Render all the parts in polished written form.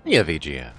Yeah, VGA.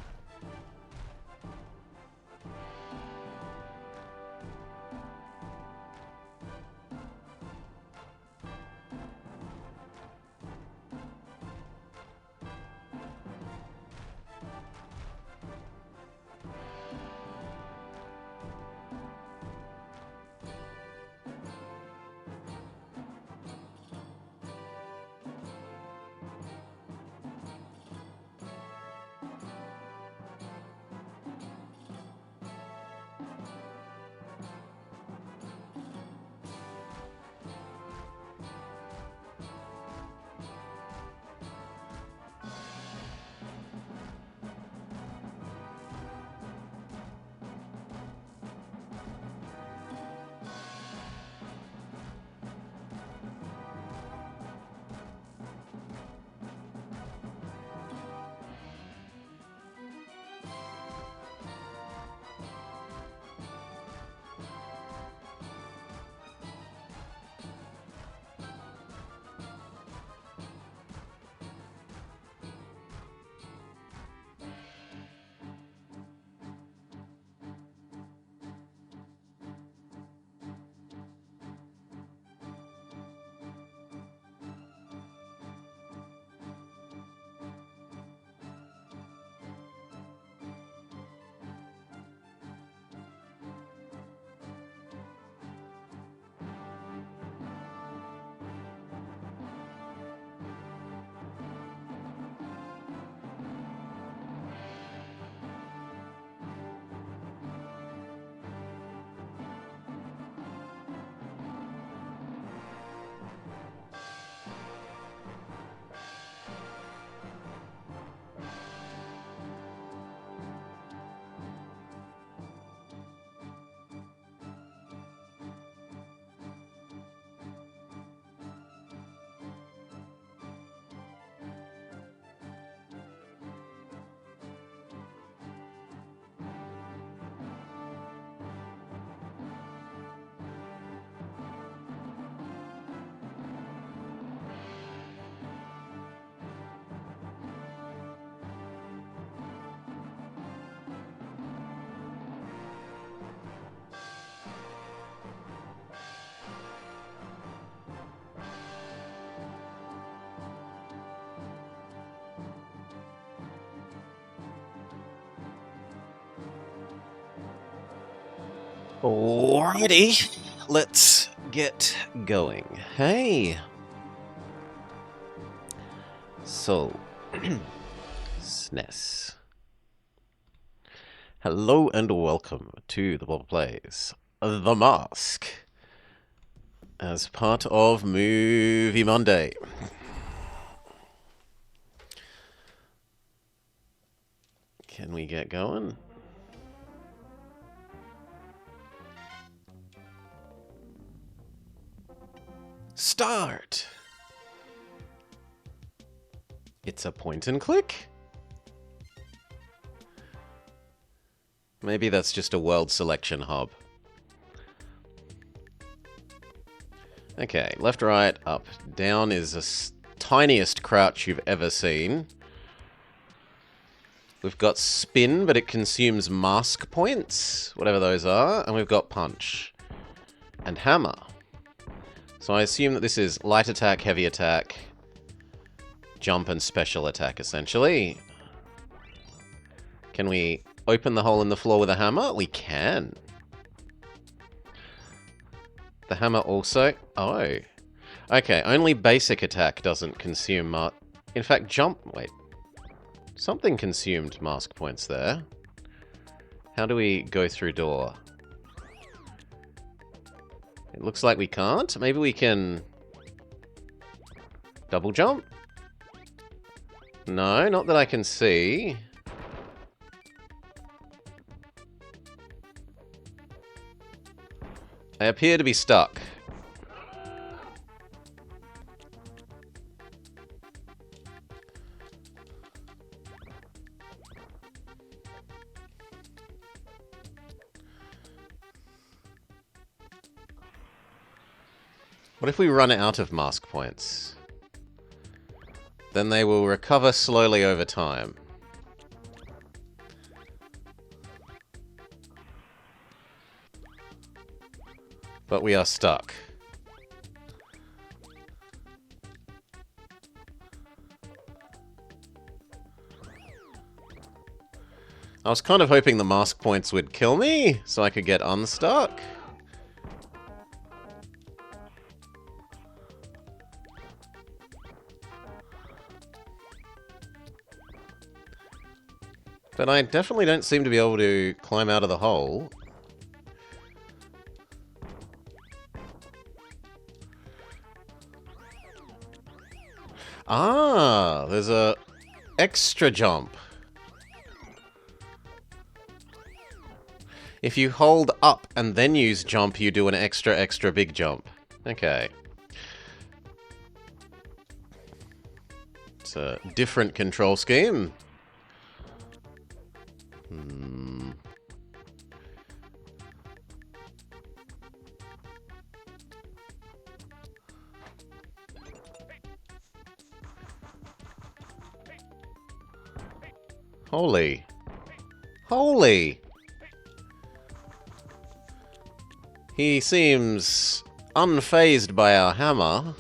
Alrighty, let's get going. Hey! So, SNES. Hello and welcome to the Bob Plays The Mask as part of Movie Monday. Can we get going? Start! It's a point and click? Maybe that's just a world selection hub. Okay, left, right, up, down is the tiniest crouch you've ever seen. We've got spin, but it consumes mask points, whatever those are, and we've got punch. And hammer. So I assume that this is light attack, heavy attack, jump, and special attack, essentially. Can we open the hole in the floor with a hammer? We can. The hammer also... Oh. Okay, only basic attack doesn't consume... In fact, jump... Wait. Something consumed mask points there. How do we go through door? It looks like we can't. Maybe we can... double jump? No, not that I can see. I appear to be stuck. What if we run out of mask points? Then they will recover slowly over time. But we are stuck. I was kind of hoping the mask points would kill me, so I could get unstuck. But I definitely don't seem to be able to climb out of the hole. Ah, there's a extra jump. If you hold up and then use jump, you do an extra big jump. Okay. It's a different control scheme. Holy. Holy! He seems unfazed by our hammer.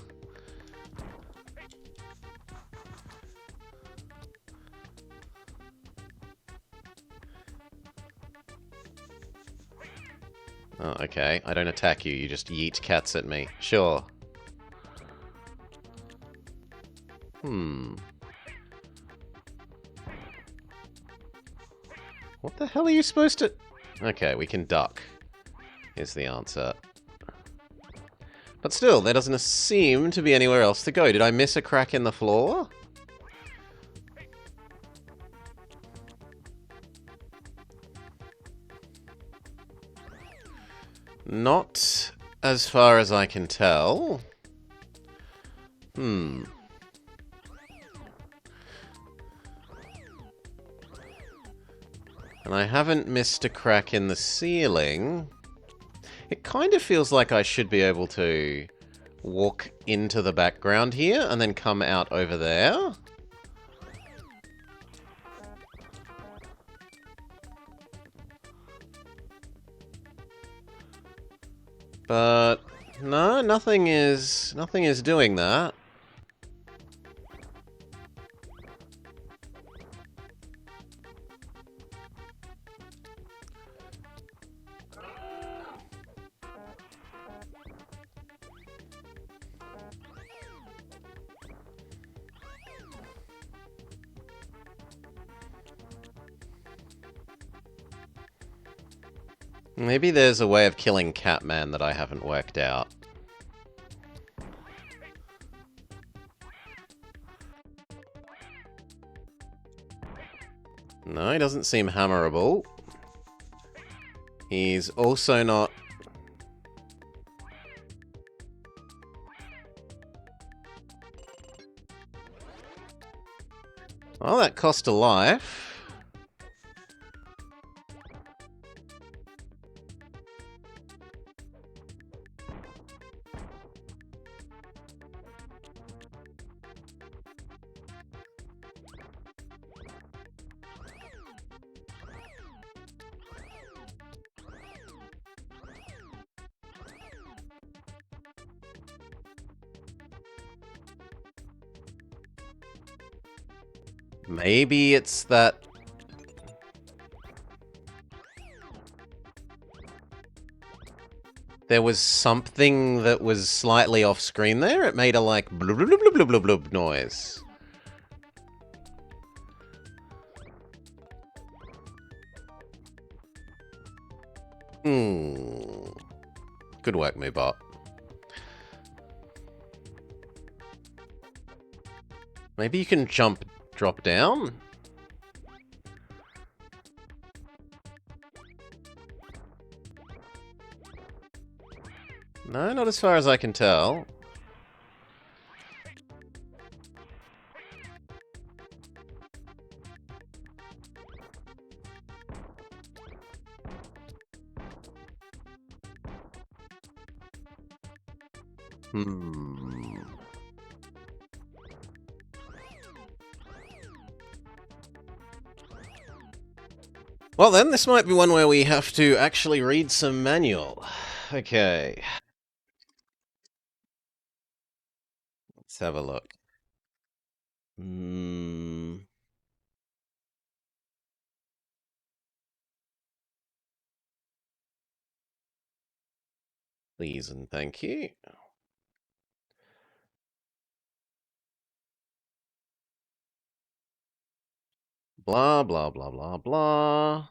Oh, okay. I don't attack you, you just yeet cats at me. Sure. What the hell are you supposed to... Okay, we can duck, is the answer. But still, there doesn't seem to be anywhere else to go. Did I miss a crack in the floor? Not as far as I can tell. And I haven't missed a crack in the ceiling. It kind of feels like I should be able to walk into the background here and then come out over there. But no, nothing is doing that. Maybe there's a way of killing Catman that I haven't worked out. No, he doesn't seem hammerable. He's also not... Oh, that cost a life. Maybe it's that... There was something that was slightly off screen there. It made a like blub blub blub blub blub blub noise. Good work, Moobot. Maybe you can drop down? No, not as far as I can tell. Well then, this might be one where we have to actually read some manual. Okay. Let's have a look. Please and thank you. Blah, blah, blah, blah, blah.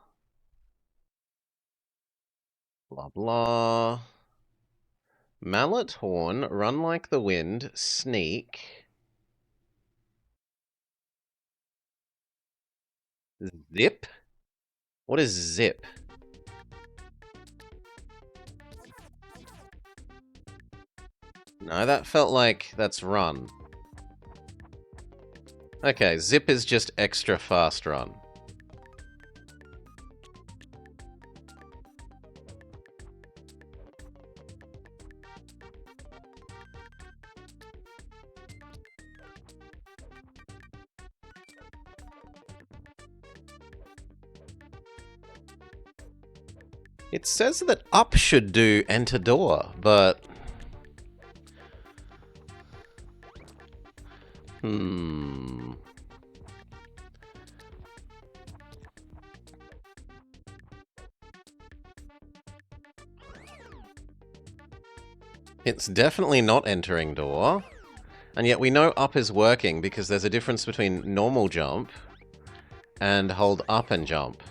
Blah, blah. Mallet horn, run like the wind, sneak. Zip? What is zip? No, that felt like that's run. Okay, zip is just extra fast run. It says that up should do enter door, but... It's definitely not entering door. And yet we know up is working because there's a difference between normal jump and hold up and jump.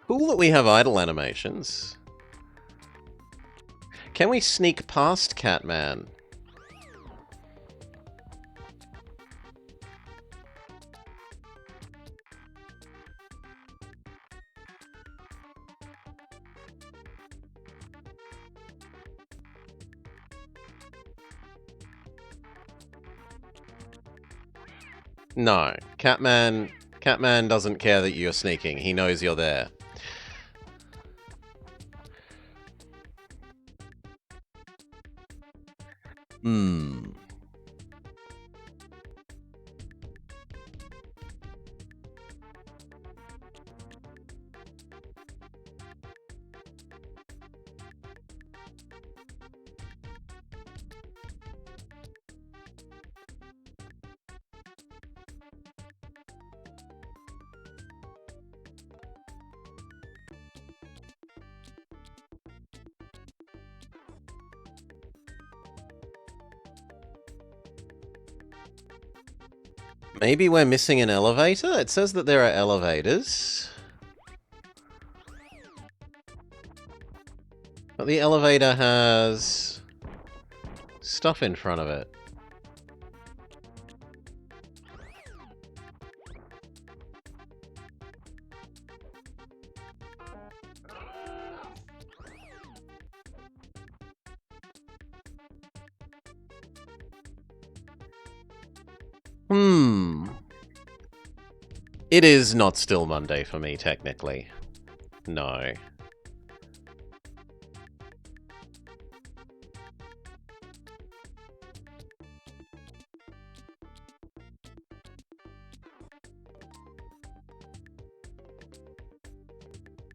Cool that we have idle animations. Can we sneak past Catman? No. Catman doesn't care that you're sneaking. He knows you're there. Maybe we're missing an elevator? It says that there are elevators. But the elevator has stuff in front of it. It is not still Monday for me, technically. No.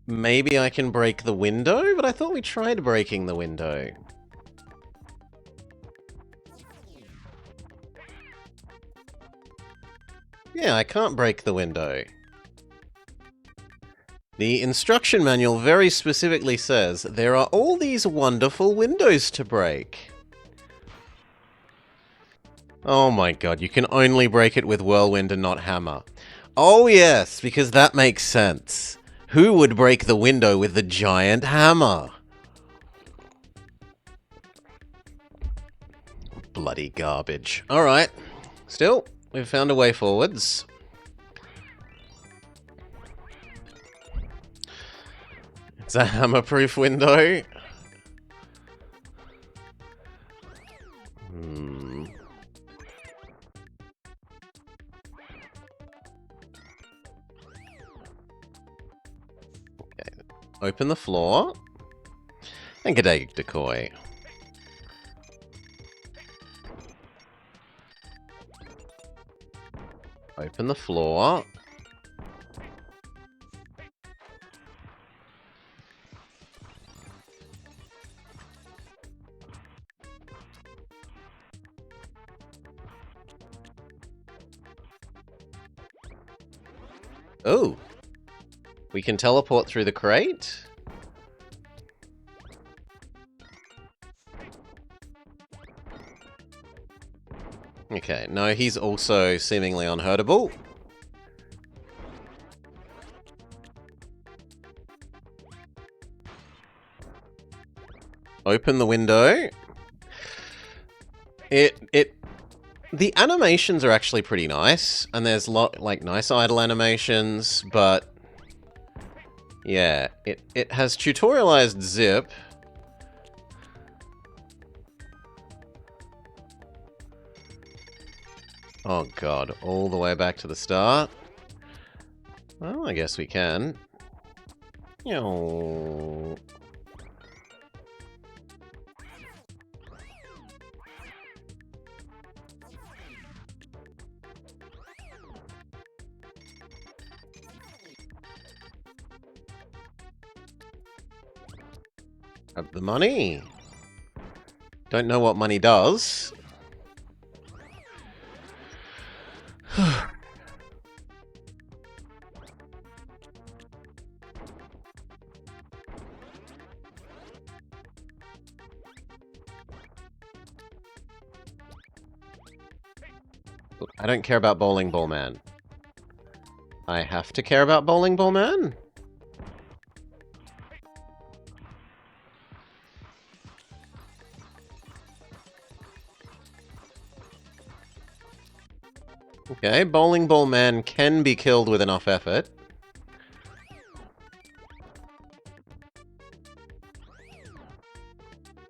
Maybe I can break the window? But I thought we tried breaking the window. Yeah, I can't break the window. The instruction manual very specifically says there are all these wonderful windows to break. Oh my god, you can only break it with whirlwind and not hammer. Oh yes, because that makes sense. Who would break the window with the giant hammer? Bloody garbage. Alright. Still, we've found a way forwards. It's a hammer-proof window. Okay. Open the floor. And g'day, decoy. Open the floor. Oh! We can teleport through the crate? Okay, no, he's also seemingly unhurtable. Open the window. The animations are actually pretty nice, and there's nice idle animations, but yeah, it has tutorialized zip. Oh god, all the way back to the start. Well, I guess we can. Yo. Grab the money. Don't know what money does. I don't care about Bowling Ball Man. I have to care about Bowling Ball Man? Okay, Bowling Ball Man can be killed with enough effort.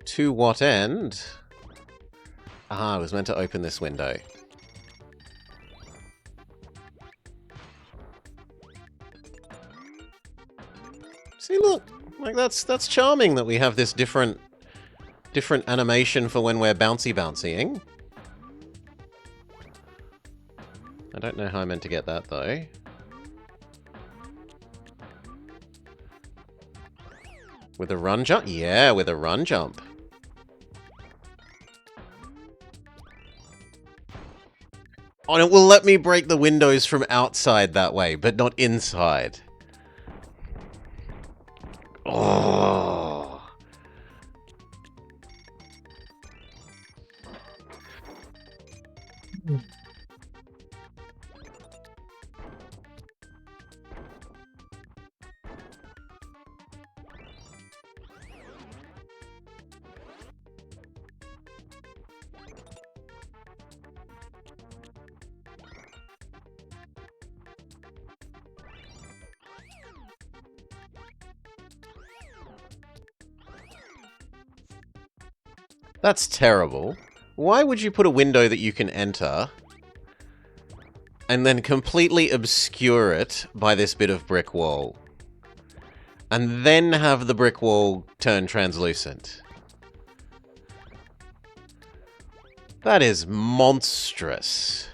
To what end? Ah, I was meant to open this window. See, look, like that's charming that we have this different animation for when we're bouncying. I don't know how I meant to get that though. With a run jump? Yeah, with a run jump. Oh, and it will let me break the windows from outside that way, but not inside. Oh. That's terrible. Why would you put a window that you can enter and then completely obscure it by this bit of brick wall? And then have the brick wall turn translucent? That is monstrous.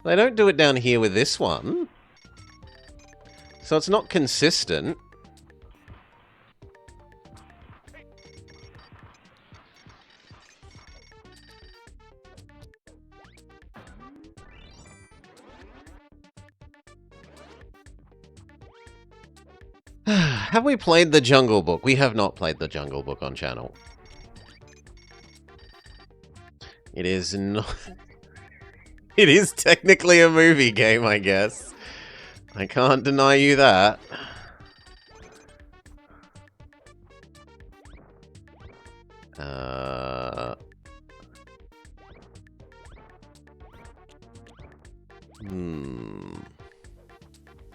They don't do it down here with this one. So it's not consistent. Have we played the Jungle Book? We have not played the Jungle Book on channel. It is not... It is technically a movie game, I guess. I can't deny you that.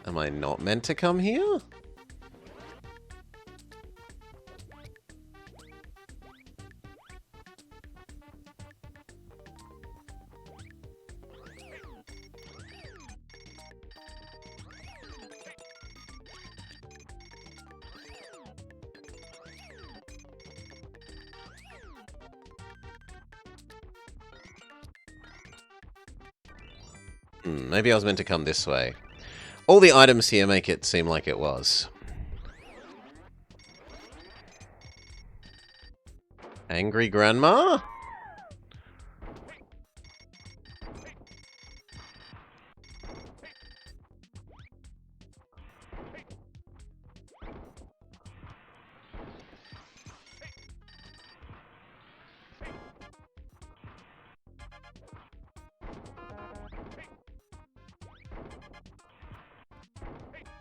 Am I not meant to come here? Maybe I was meant to come this way. All the items here make it seem like it was. Angry Grandma?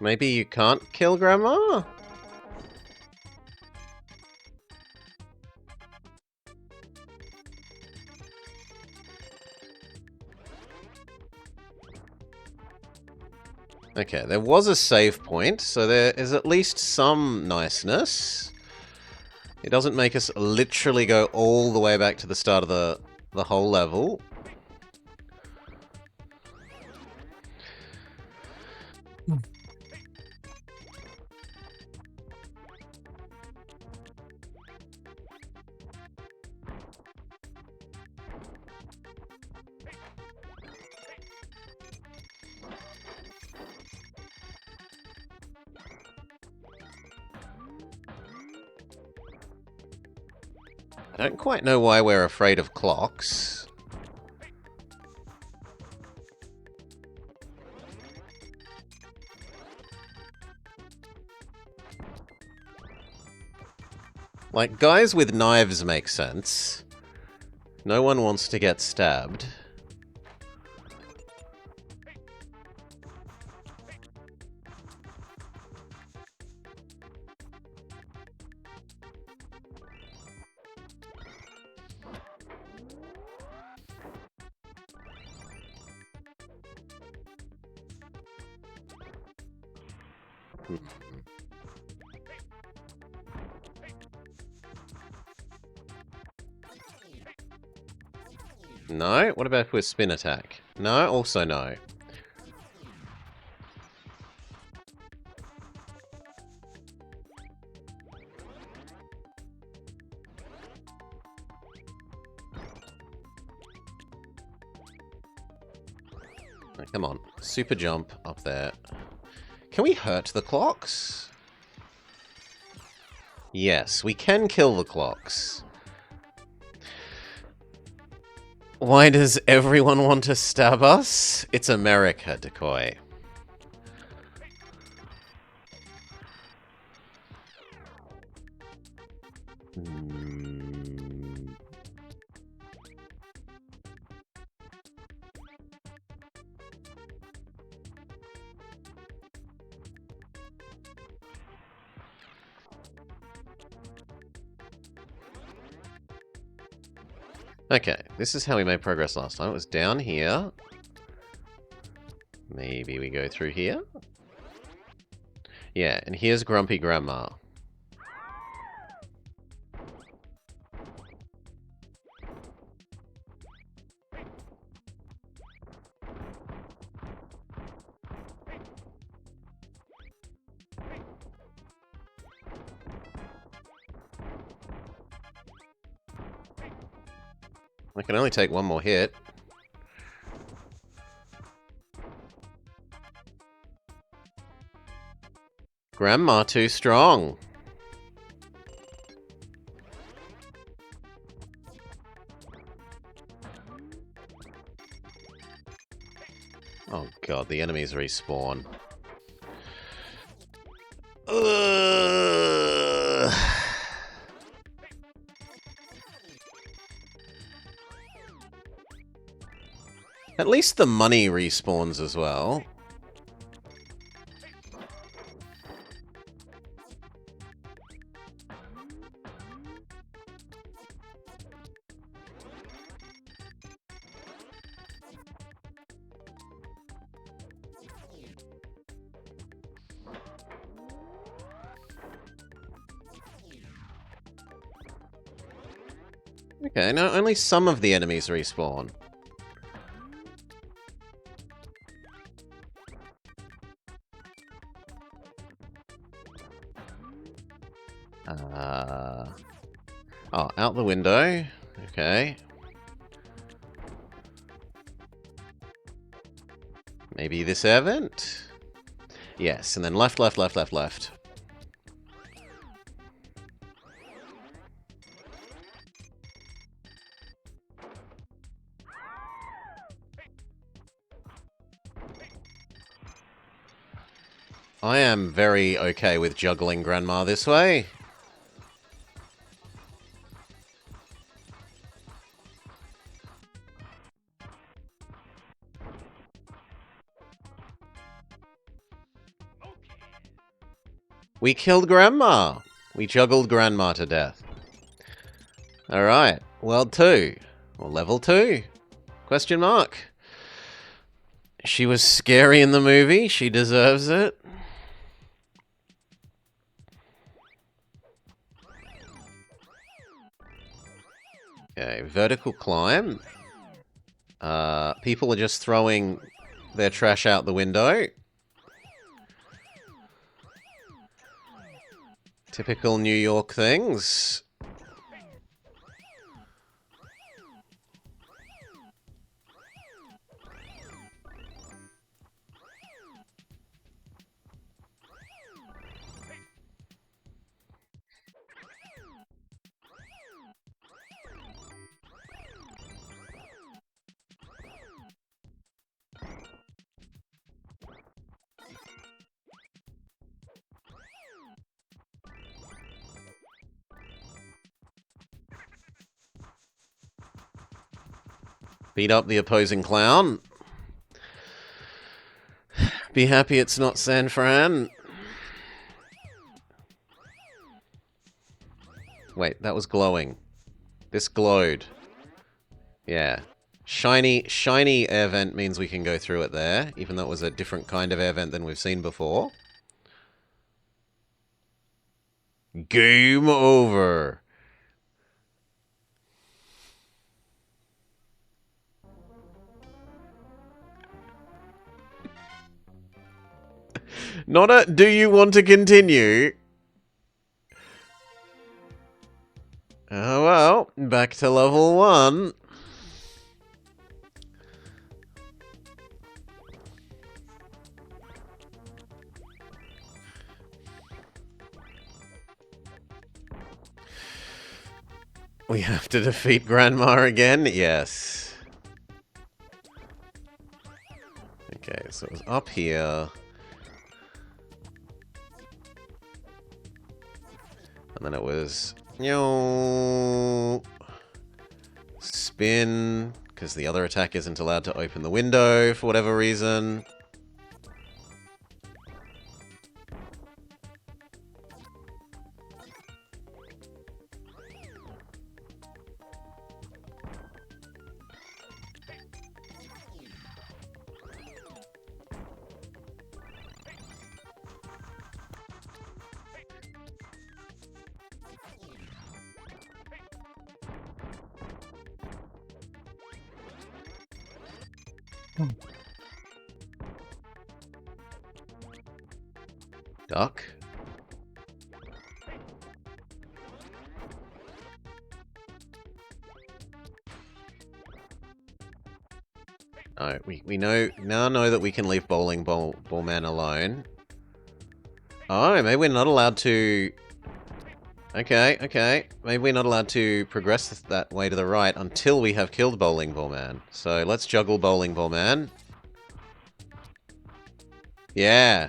Maybe you can't kill Grandma? Okay, there was a save point, so there is at least some niceness. It doesn't make us literally go all the way back to the start of the whole level. I don't quite know why we're afraid of clocks. Like, guys with knives make sense. No one wants to get stabbed. No? What about if we're spin attack? No? Also no. Oh, come on. Super jump up there. Can we hurt the clocks? Yes, we can kill the clocks. Why does everyone want to stab us? It's America, Decoy. Okay, this is how we made progress last time. It was down here. Maybe we go through here? Yeah, and here's Grumpy Grandma. I can only take one more hit. Grandma too strong. Oh god, the enemies respawn. Ugh. At least the money respawns as well. Okay, no, only some of the enemies respawn. Oh, out the window. Okay. Maybe this air vent? Yes, and then left, left, left, left, left. I am very okay with juggling Grandma this way. We killed Grandma. We juggled Grandma to death. Alright, World 2. Or Level 2? Question mark. She was scary in the movie. She deserves it. Okay, vertical climb. People are just throwing their trash out the window. Typical New York things. Beat up the opposing clown. Be happy it's not San Fran. Wait, that was glowing. This glowed. Yeah. Shiny air vent means we can go through it there, even though it was a different kind of air vent than we've seen before. Game over. Not a do you want to continue? Oh well, back to level 1. We have to defeat Grandma again? Yes. Okay, so it was up here. And then it was... spin, because the other attack isn't allowed to open the window for whatever reason. Duck. No, we now know that we can leave Bowling Ball Man alone. Oh, maybe we're not allowed to... Okay, okay. Maybe we're not allowed to progress that way to the right until we have killed Bowling Ball Man. So let's juggle Bowling Ball Man. Yeah.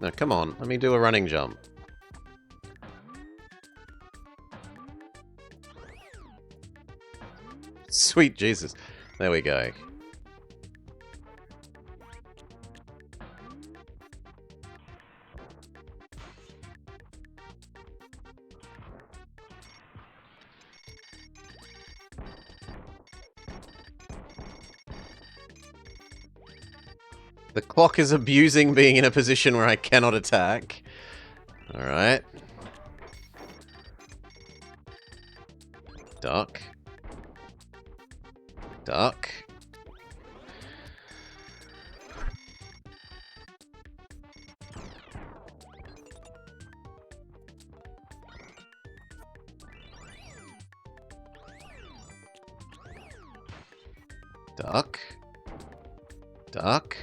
No, come on. Let me do a running jump. Sweet Jesus. There we go. The clock is abusing being in a position where I cannot attack. Alright. Duck. Duck. Duck. Duck.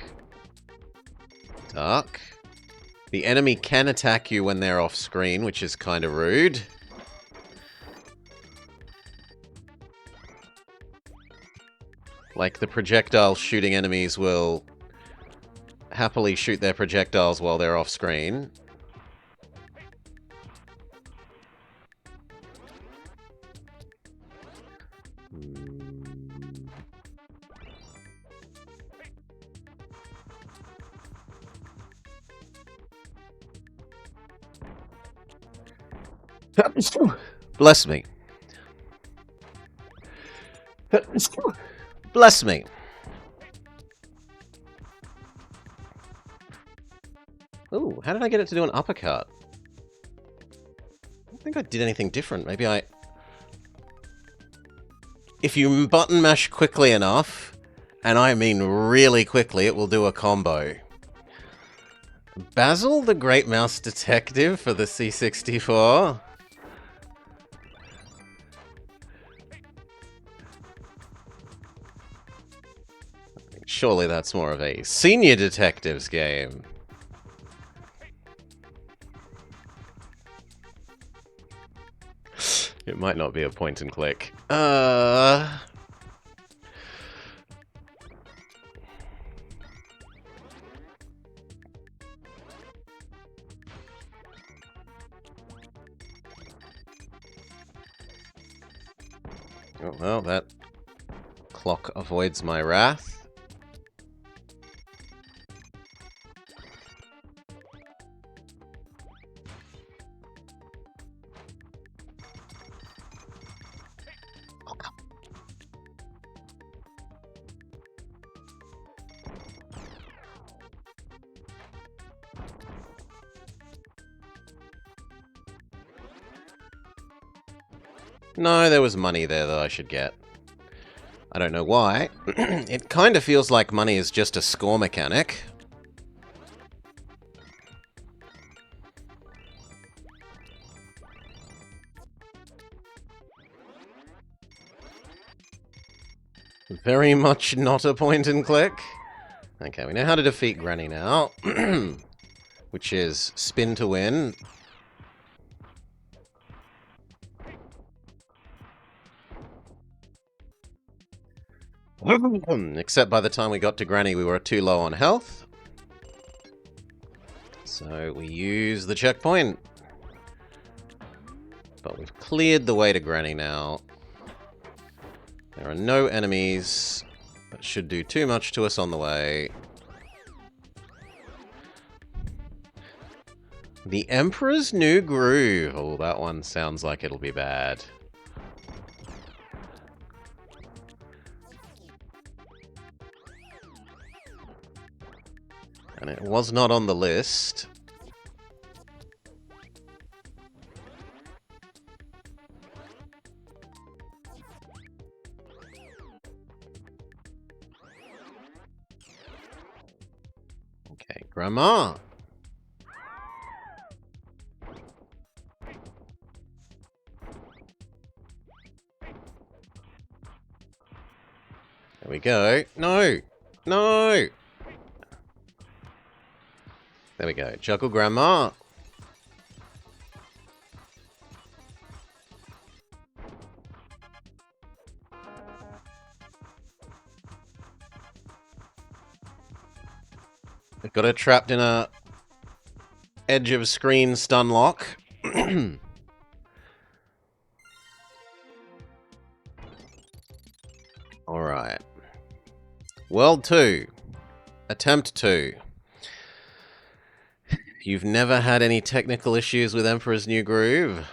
Duck. The enemy can attack you when they're off screen, which is kind of rude. Like, the projectile shooting enemies will happily shoot their projectiles while they're off screen. Bless me. Bless me. Ooh, how did I get it to do an uppercut? I don't think I did anything different. Maybe I... If you button mash quickly enough, and I mean really quickly, it will do a combo. Basil the Great Mouse Detective for the C64. Surely that's more of a senior detectives game. It might not be a point and click. Oh, well, that clock avoids my wrath. No, there was money there that I should get. I don't know why. It kind of feels like money is just a score mechanic. Very much not a point and click. Okay, we know how to defeat Granny now. Which is spin to win. Except by the time we got to Granny, we were too low on health. So we use the checkpoint. But we've cleared the way to Granny now. There are no enemies that should do too much to us on the way. The Emperor's New Groove. Oh, that one sounds like it'll be bad. And it was not on the list. Okay, Grandma. There we go. No! No! There we go. Juggle Grandma. I've got her trapped in a edge of screen stun lock. Alright. World 2. Attempt 2. You've never had any technical issues with Emperor's New Groove?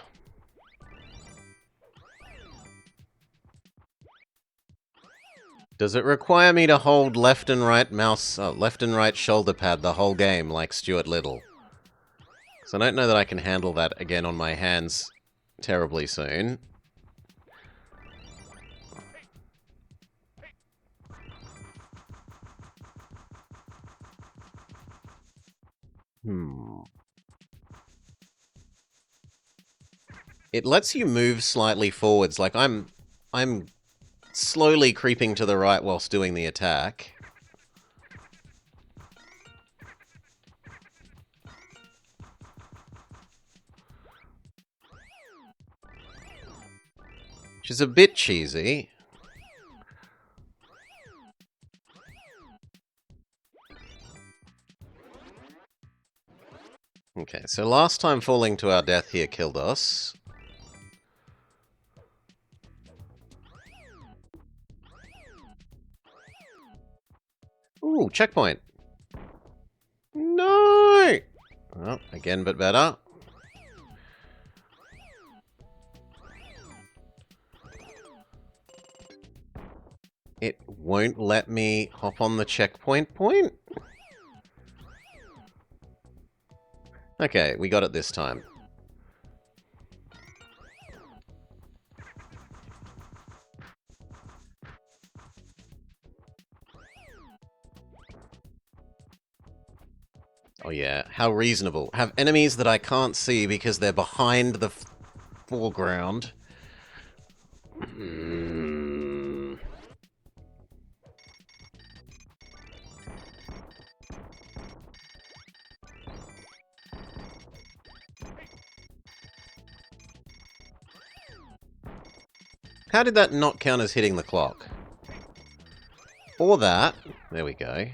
Does it require me to hold left and right mouse, left and right shoulder pad the whole game like Stuart Little? Because I don't know that I can handle that again on my hands terribly soon. It lets you move slightly forwards. Like I'm slowly creeping to the right whilst doing the attack. Which is a bit cheesy. Okay, so last time falling to our death here killed us. Ooh, checkpoint. No! Well, again, but better. It won't let me hop on the checkpoint point? Okay, we got it this time. Oh yeah, how reasonable. Have enemies that I can't see because they're behind the foreground. How did that not count as hitting the clock? Or that. There we go.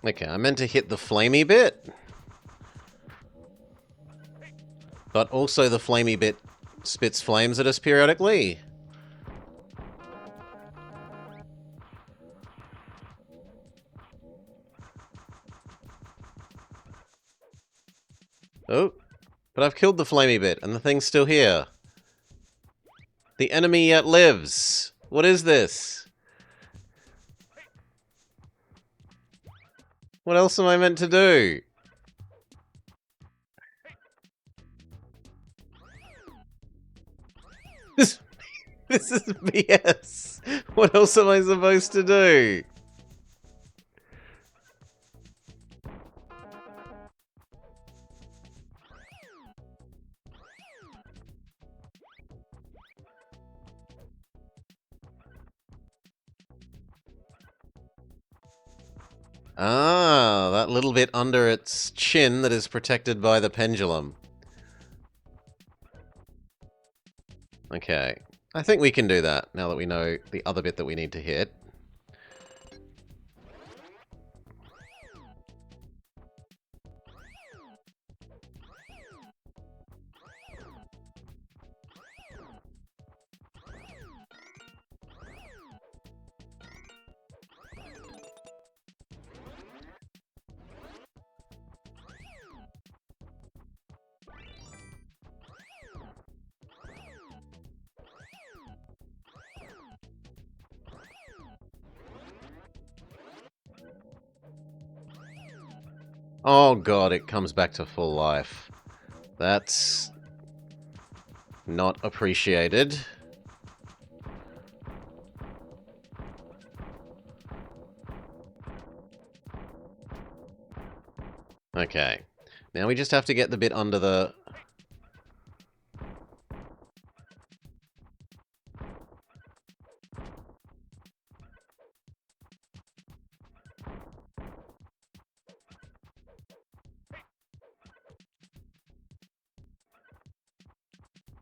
Okay, I meant to hit the flamey bit. But also the flamey bit spits flames at us periodically. Oh, but I've killed the flamey bit and the thing's still here. The enemy yet lives. What is this? What else am I meant to do? This is BS. What else am I supposed to do? Ah, that little bit under its chin that is protected by the pendulum. Okay. I think we can do that, now that we know the other bit that we need to hit. Oh god, it comes back to full life. That's not appreciated. Okay. Now we just have to get the bit under the...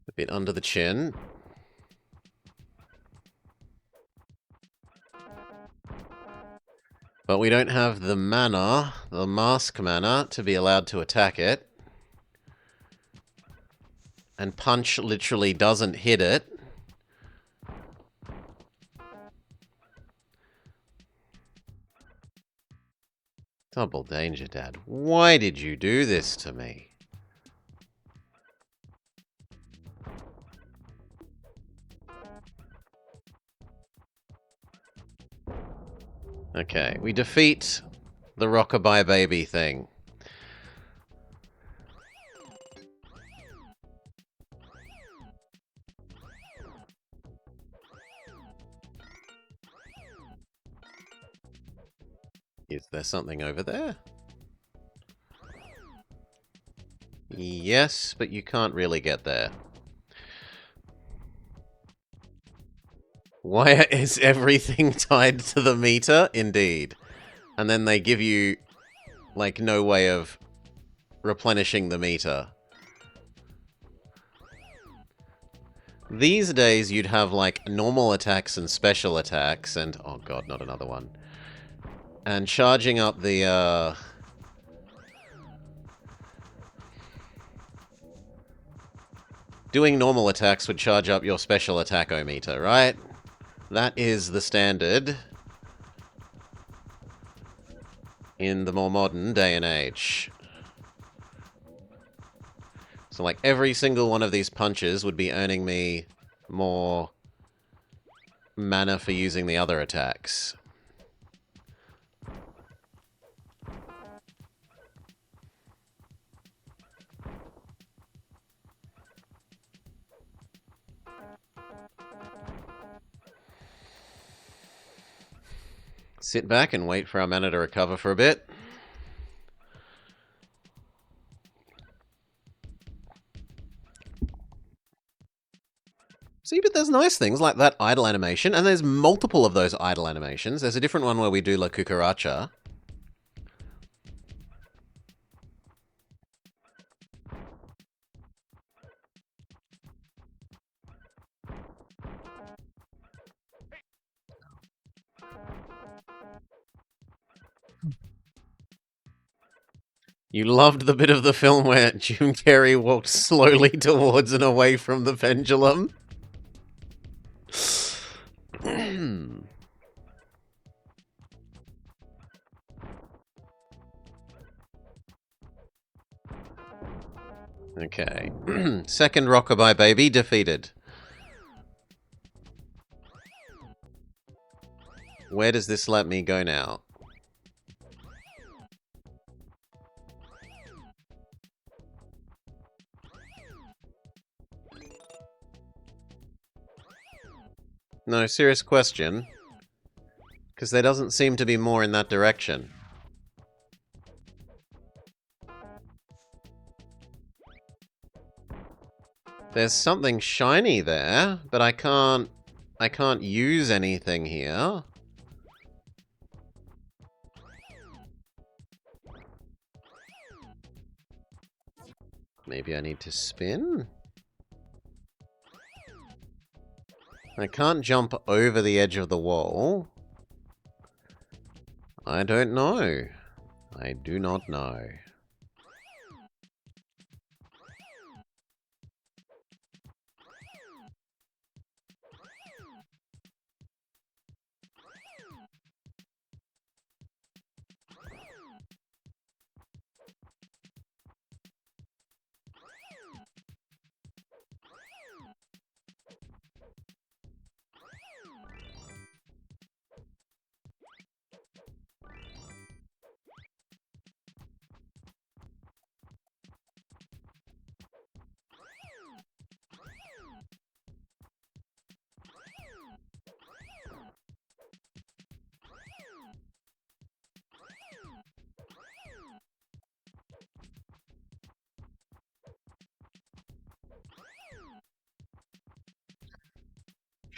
the bit under the chin. But we don't have the mana, the mask mana, to be allowed to attack it. And punch literally doesn't hit it. Double danger, Dad. Why did you do this to me? Okay, we defeat the Rockabye Baby thing. Is there something over there? Yes, but you can't really get there. Why is everything tied to the meter? Indeed. And then they give you, like, no way of replenishing the meter. These days, you'd have, like, normal attacks and special attacks and... Oh god, not another one. And charging up the, doing normal attacks would charge up your special attack-o-meter, right? That is the standard in the more modern day and age. So, like, every single one of these punches would be earning me more mana for using the other attacks. Sit back and wait for our mana to recover for a bit. See, but there's nice things like that idle animation, and there's multiple of those idle animations. There's a different one where we do La Cucaracha. You loved the bit of the film where Jim Carrey walked slowly towards and away from the pendulum? Okay. Second Rockabye Baby defeated. Where does this let me go now? No, serious question. Because there doesn't seem to be more in that direction. There's something shiny there, but I can't use anything here. Maybe I need to spin? I can't jump over the edge of the wall. I don't know. I do not know.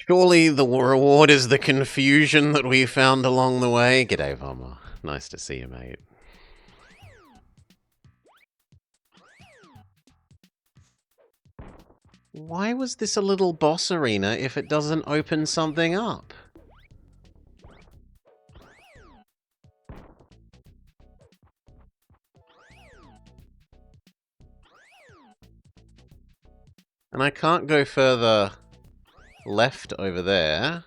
Surely the reward is the confusion that we found along the way. G'day, Voma. Nice to see you, mate. Why was this a little boss arena if it doesn't open something up? And I can't go further left over there.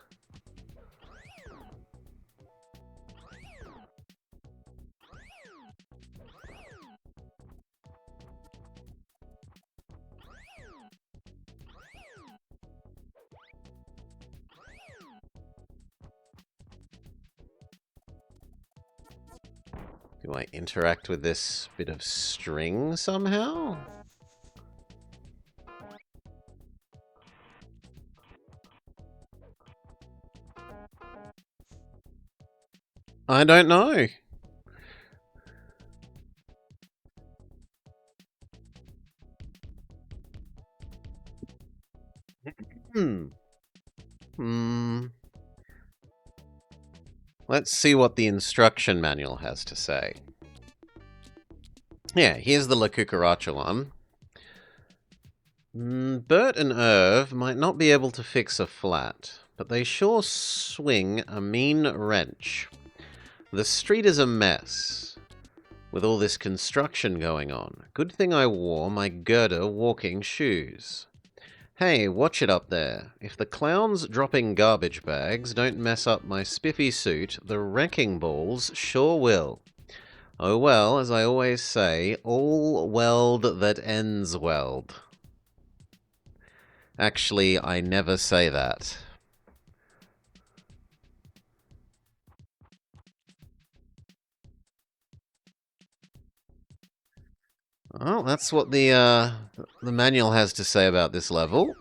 Do I interact with this bit of string somehow? I don't know. Let's see what the instruction manual has to say. Yeah, here's the La Cucaracha one. Bert and Irv might not be able to fix a flat, but they sure swing a mean wrench. The street is a mess, with all this construction going on. Good thing I wore my girder walking shoes. Hey, watch it up there. If the clowns dropping garbage bags don't mess up my spiffy suit, the wrecking balls sure will. Oh well, as I always say, all weld that ends weld. Actually, I never say that. Well, that's what the manual has to say about this level.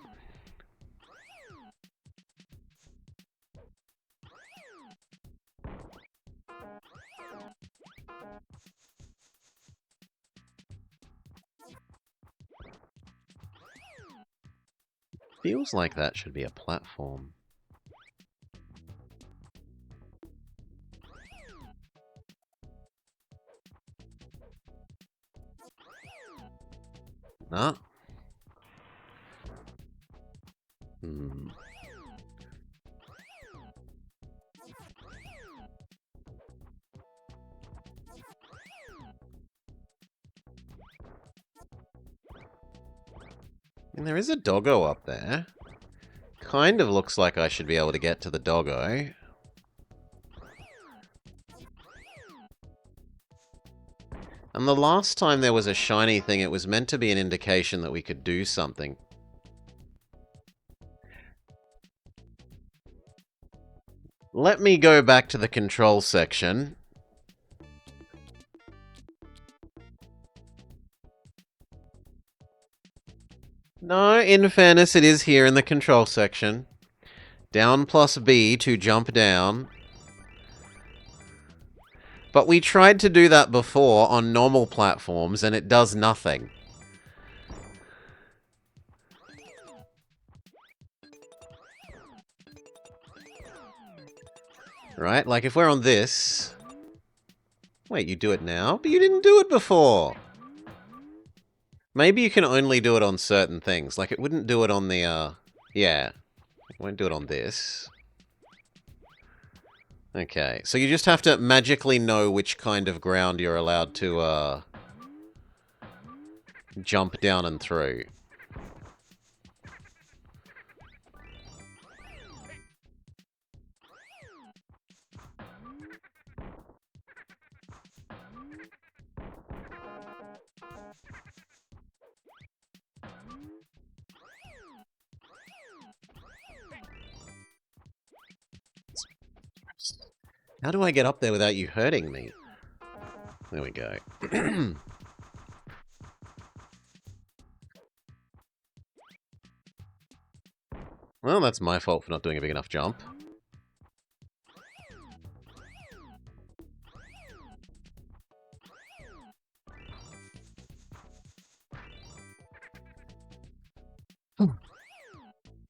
Feels like that should be a platform. Nah. And there is a doggo up there. Kind of looks like I should be able to get to the doggo. And the last time there was a shiny thing, it was meant to be an indication that we could do something. Let me go back to the control section. No, in fairness, it is here in the control section. Down plus B to jump down. But we tried to do that before on normal platforms, and it does nothing. Right? Like, if we're on this... Wait, you do it now? But you didn't do it before! Maybe you can only do it on certain things. Like, it wouldn't do it on the, Yeah. It won't do it on this. Okay, so you just have to magically know which kind of ground you're allowed to, jump down and through. How do I get up there without you hurting me? There we go. Well, that's my fault for not doing a big enough jump.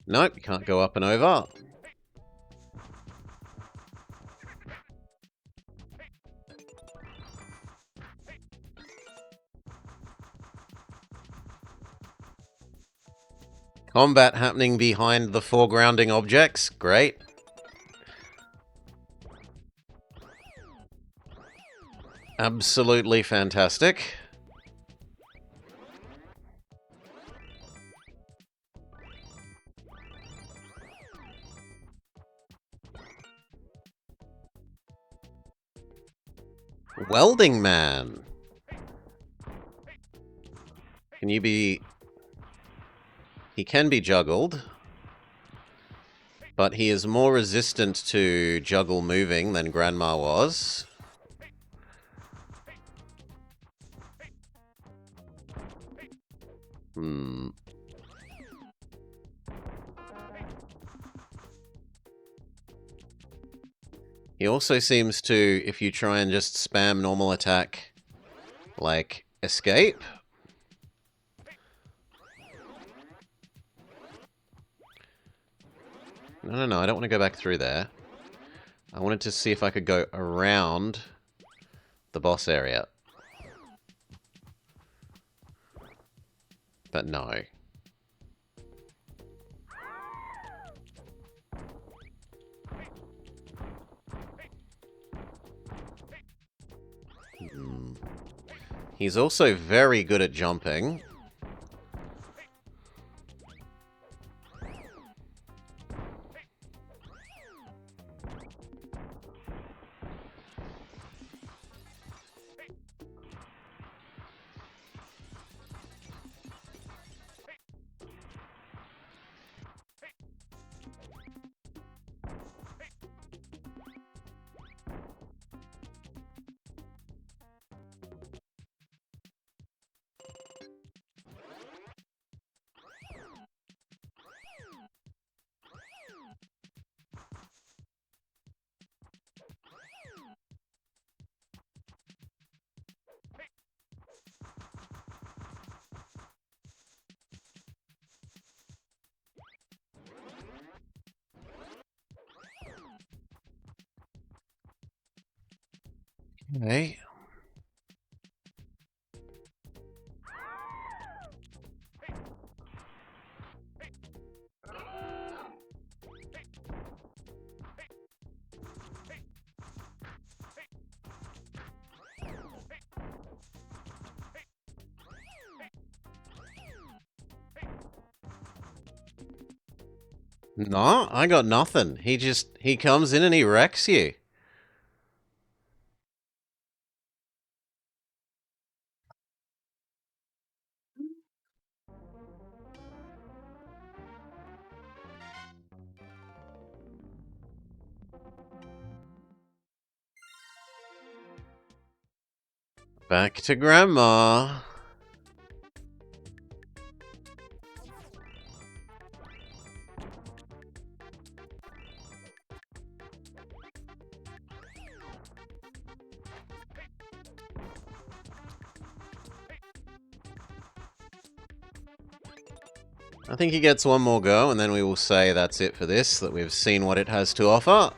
Nope, you can't go up and over. Combat happening behind the foregrounding objects. Great. Absolutely fantastic. Welding man. Can you be... He can be juggled. But he is more resistant to juggle moving than Grandma was. Hmm. He also seems to, if you try and just spam normal attack, like, escape. No, I don't want to go back through there. I wanted to see if I could go around the boss area. But no. Hmm. He's also very good at jumping. Okay. No, I got nothing. He comes in and he wrecks you. Back to Grandma. I think he gets one more go, and then we will say that's it for this, that we've seen what it has to offer.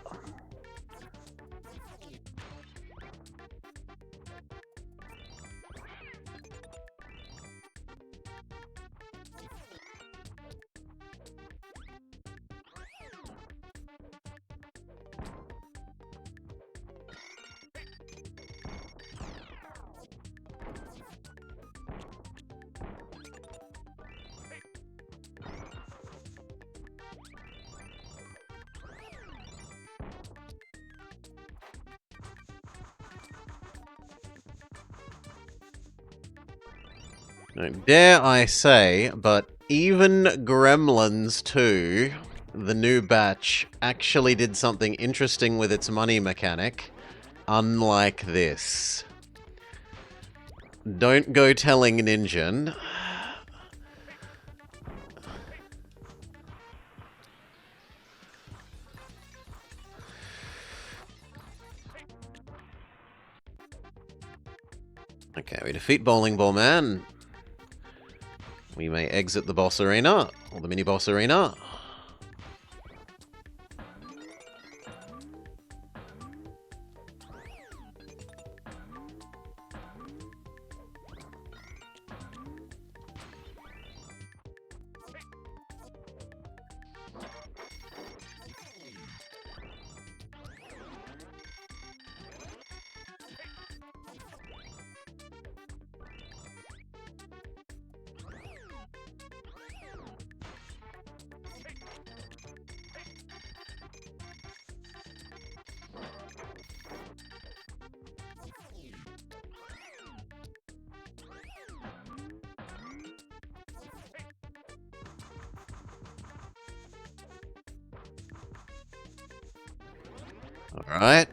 Dare I say, but even Gremlins 2, the new batch, actually did something interesting with its money mechanic, unlike this. Don't go telling Ninjin. Okay, we defeat Bowling Ball Man. We may exit the boss arena, or the mini-boss arena. Alright.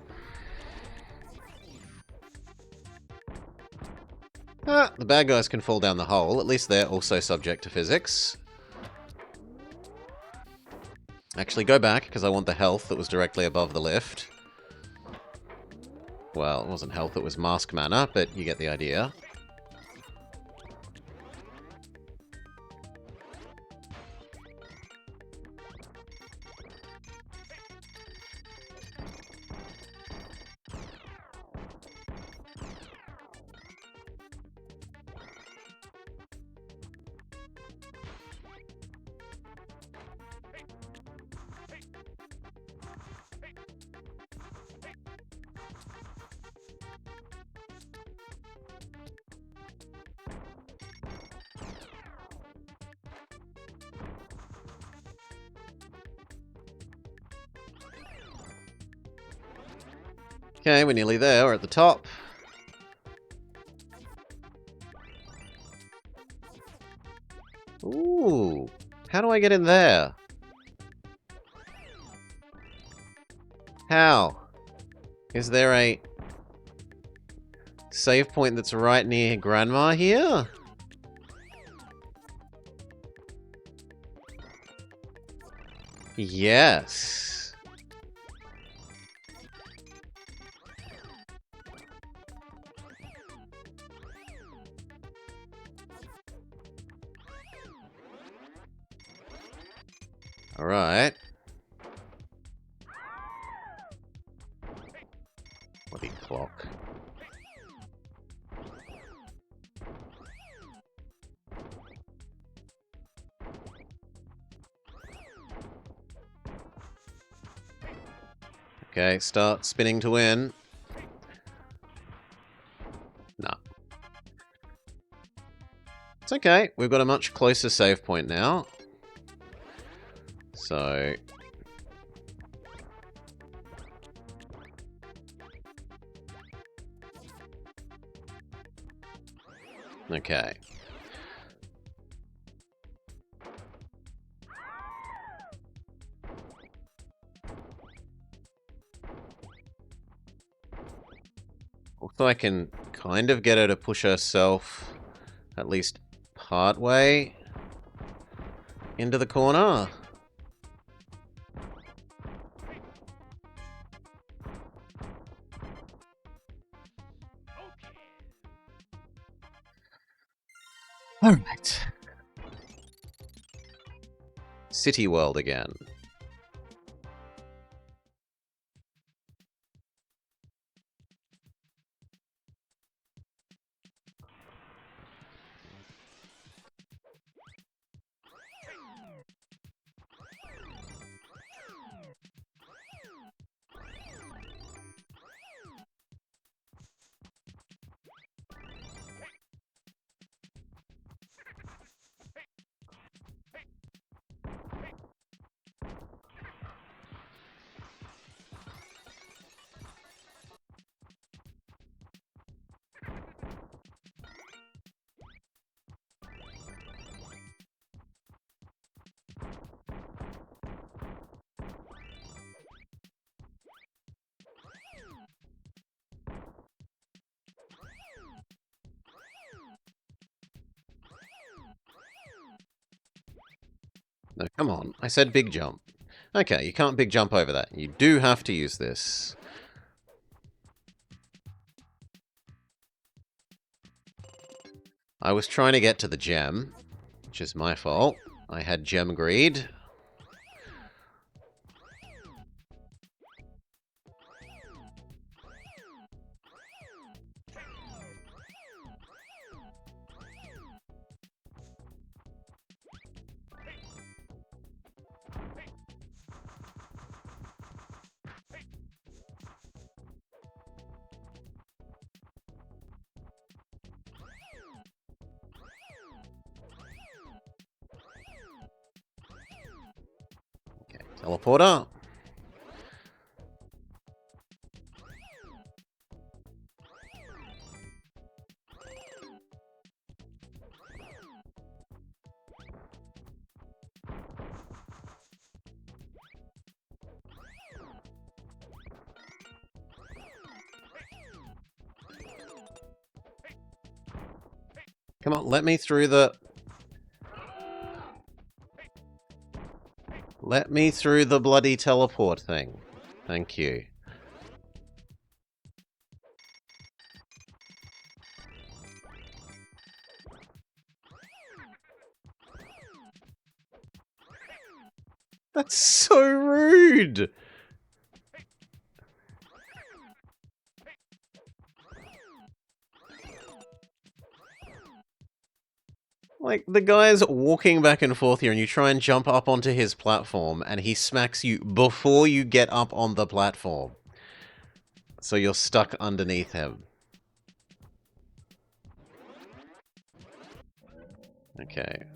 But the bad guys can fall down the hole. At least they're also subject to physics. Actually, go back, because I want the health that was directly above the lift. Well, it wasn't health, it was mask mana, but you get the idea. Okay, we're nearly there. We're at the top. Ooh. How do I get in there? How? Is there a save point that's right near Grandma here? Yes. Alright. Bloody clock. Okay, start spinning to win. No. It's okay. We've got a much closer save point now. So... okay. Also, I can kind of get her to push herself at least part way into the corner. Alright. City World again. No, come on. I said big jump. Okay, you can't big jump over that. You do have to use this. I was trying to get to the gem, which is my fault. I had gem greed. Okay, teleporter. Come on, let me through the... Let me through the bloody teleport thing. Thank you. That's so rude! Like, the guy's walking back and forth here, and you try and jump up onto his platform, and he smacks you before you get up on the platform. So you're stuck underneath him. Okay.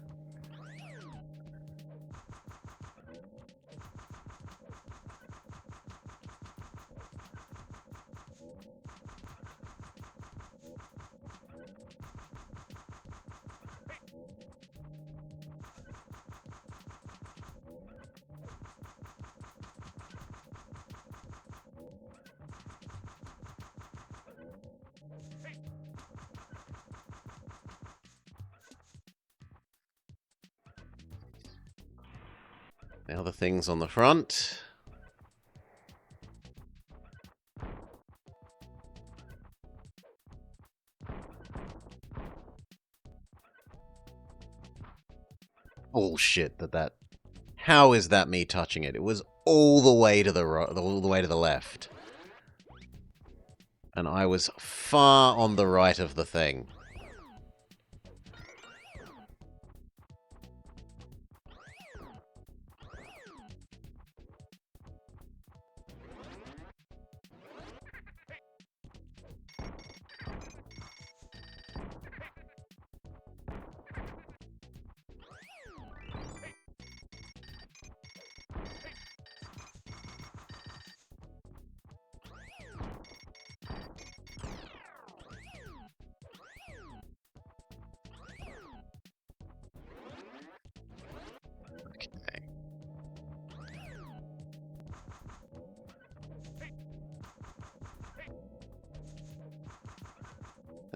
Now the things on the front. Bullshit that... How is that me touching it? It was all the way to the all the way to the left. And I was far on the right of the thing.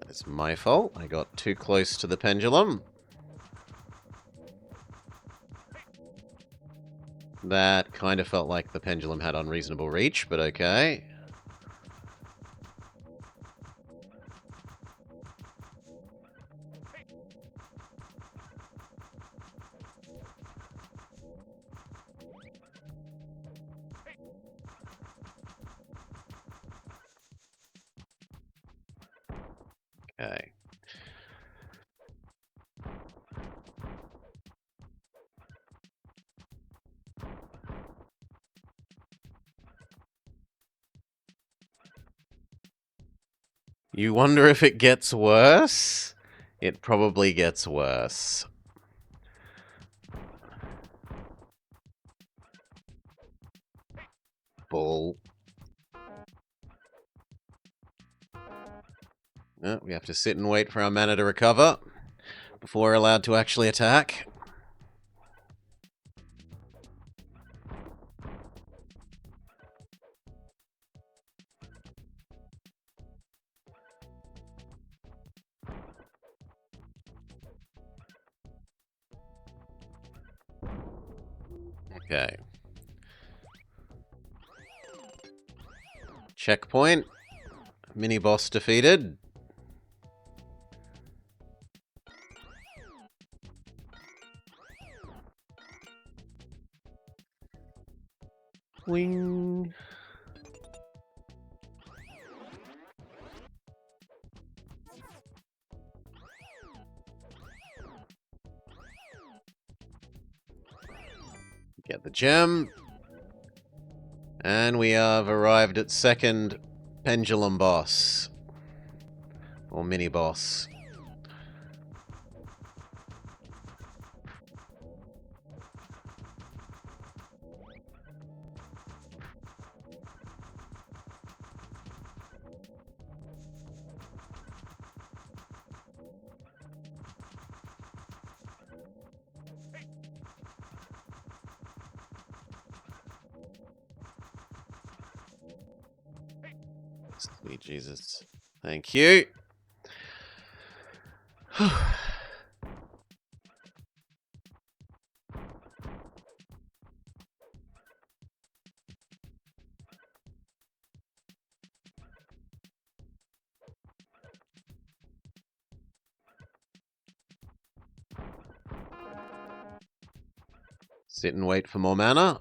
It's my fault. I got too close to the pendulum. That kind of felt like the pendulum had unreasonable reach, but okay. Okay. You wonder if it gets worse? It probably gets worse. Bull. Oh, we have to sit and wait for our mana to recover before we're allowed to actually attack. Okay. Checkpoint. Mini-boss defeated. Wing. Get the gem. And we have arrived at second pendulum boss. Or mini-boss. Sweet Jesus. Thank you. Sit and wait for more mana.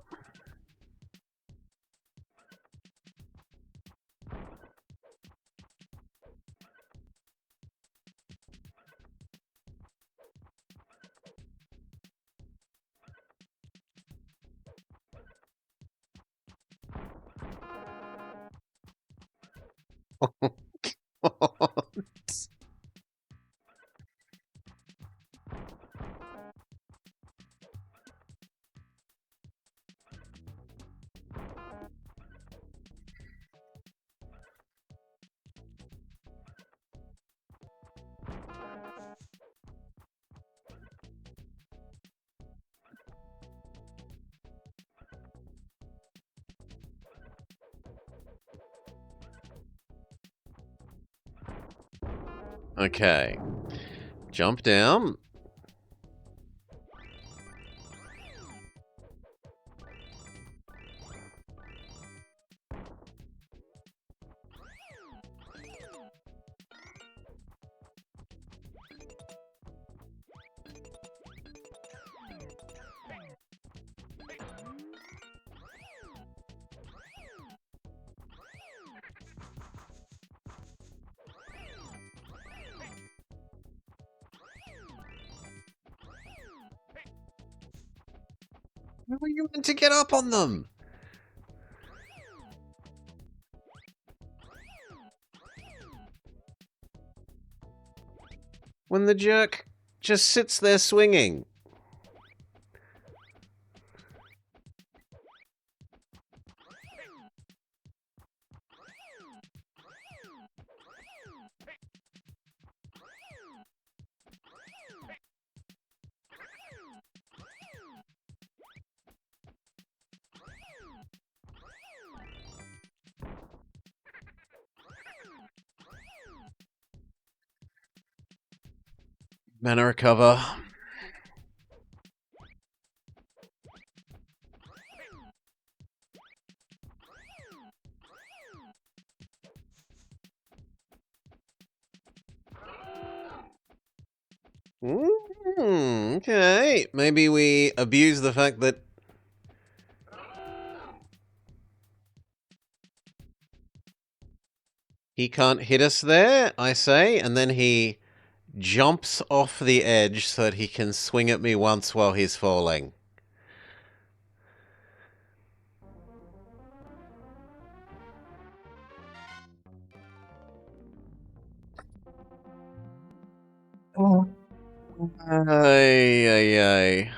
Okay. Jump down. How are you meant to get up on them? When the jerk just sits there swinging. Mana recover. Okay. Maybe we abuse the fact that he can't hit us there, I say, and then he jumps off the edge so that he can swing at me once while he's falling. Oh. Ay, ay, ay.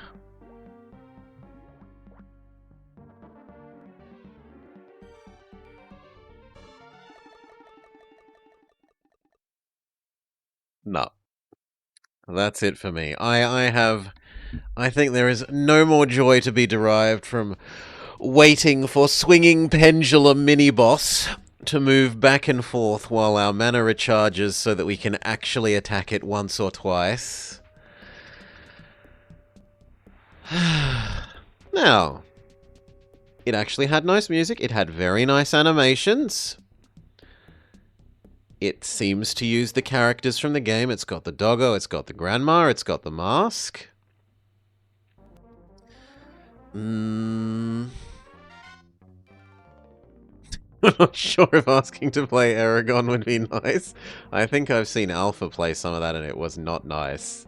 No. That's it for me. I think there is no more joy to be derived from waiting for swinging pendulum mini-boss to move back and forth while our mana recharges so that we can actually attack it once or twice. Now, it actually had nice music. It had very nice animations. It seems to use the characters from the game. It's got the doggo, it's got the grandma, it's got the mask. I'm not sure if asking to play Aragon would be nice. I think I've seen Alpha play some of that and it was not nice.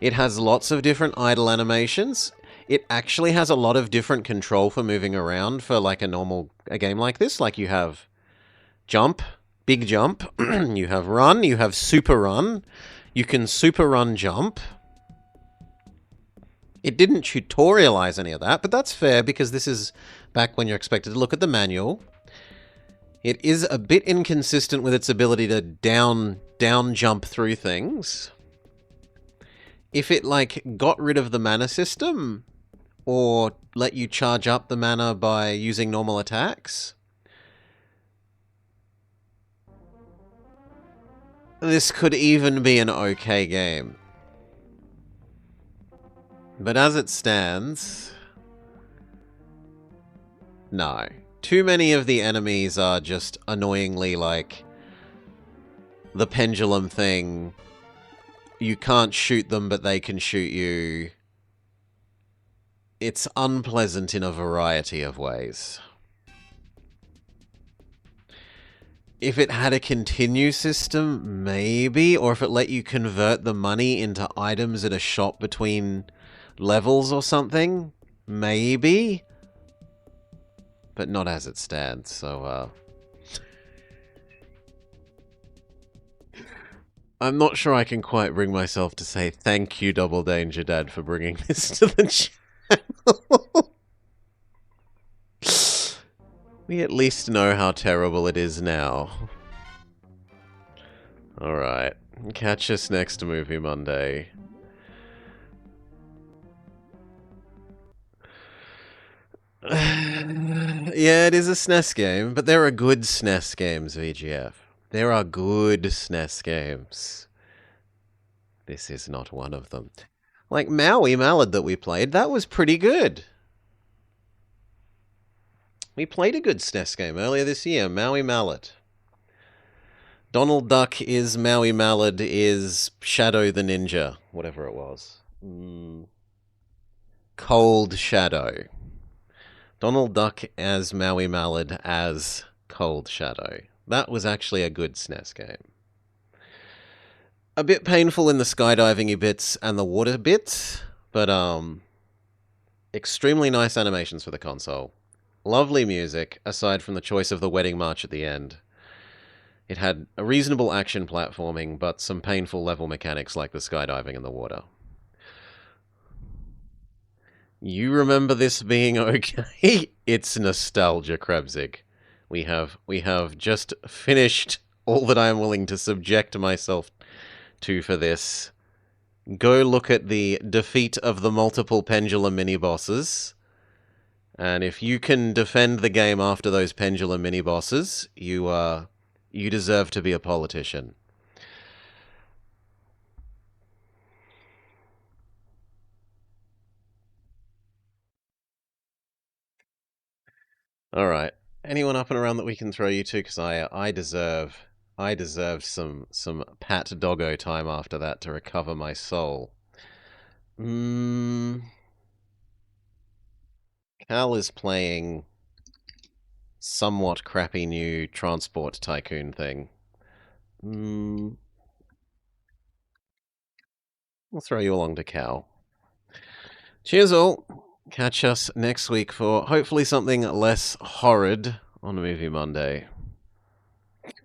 It has lots of different idle animations. It actually has a lot of different control for moving around for like a game like this. Like you have jump, big jump, you have run, you have super run. You can super run jump. It didn't tutorialize any of that, but that's fair because this is back when you're expected to look at the manual. It is a bit inconsistent with its ability to down jump through things. If it, like, got rid of the mana system, or let you charge up the mana by using normal attacks, this could even be an okay game. But as it stands, no. Too many of the enemies are just annoyingly like the pendulum thing, you can't shoot them, but they can shoot you. It's unpleasant in a variety of ways. If it had a continue system, maybe, or if it let you convert the money into items at a shop between levels or something, maybe. But not as it stands, so, I'm not sure I can quite bring myself to say thank you, Double Danger Dad, for bringing this to the channel. We at least know how terrible it is now. Alright. Catch us next Movie Monday. Yeah, it is a SNES game, but there are good SNES games, VGF. There are good SNES games. This is not one of them. Like Maui Mallard that we played, that was pretty good. We played a good SNES game earlier this year, Maui Mallard. Donald Duck is Maui Mallard is Shadow the Ninja, whatever it was. Cold Shadow. Donald Duck as Maui Mallard as Cold Shadow. That was actually a good SNES game. A bit painful in the skydiving bits and the water bits, but extremely nice animations for the console. Lovely music, aside from the choice of the wedding march at the end. It had a reasonable action platforming, but some painful level mechanics like the skydiving in the water. You remember this being okay? It's nostalgia, Krebsig. We have just finished all that I am willing to subject myself to for this. Go look at the defeat of the multiple pendulum mini-bosses. And if you can defend the game after those pendulum mini-bosses, you deserve to be a politician. All right. Anyone up and around that we can throw you to? Because I deserve some pat doggo time after that to recover my soul. Cal is playing somewhat crappy new transport tycoon thing. We'll throw you along to Cal. Cheers all. Catch us next week for hopefully something less horrid on Movie Monday.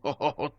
God.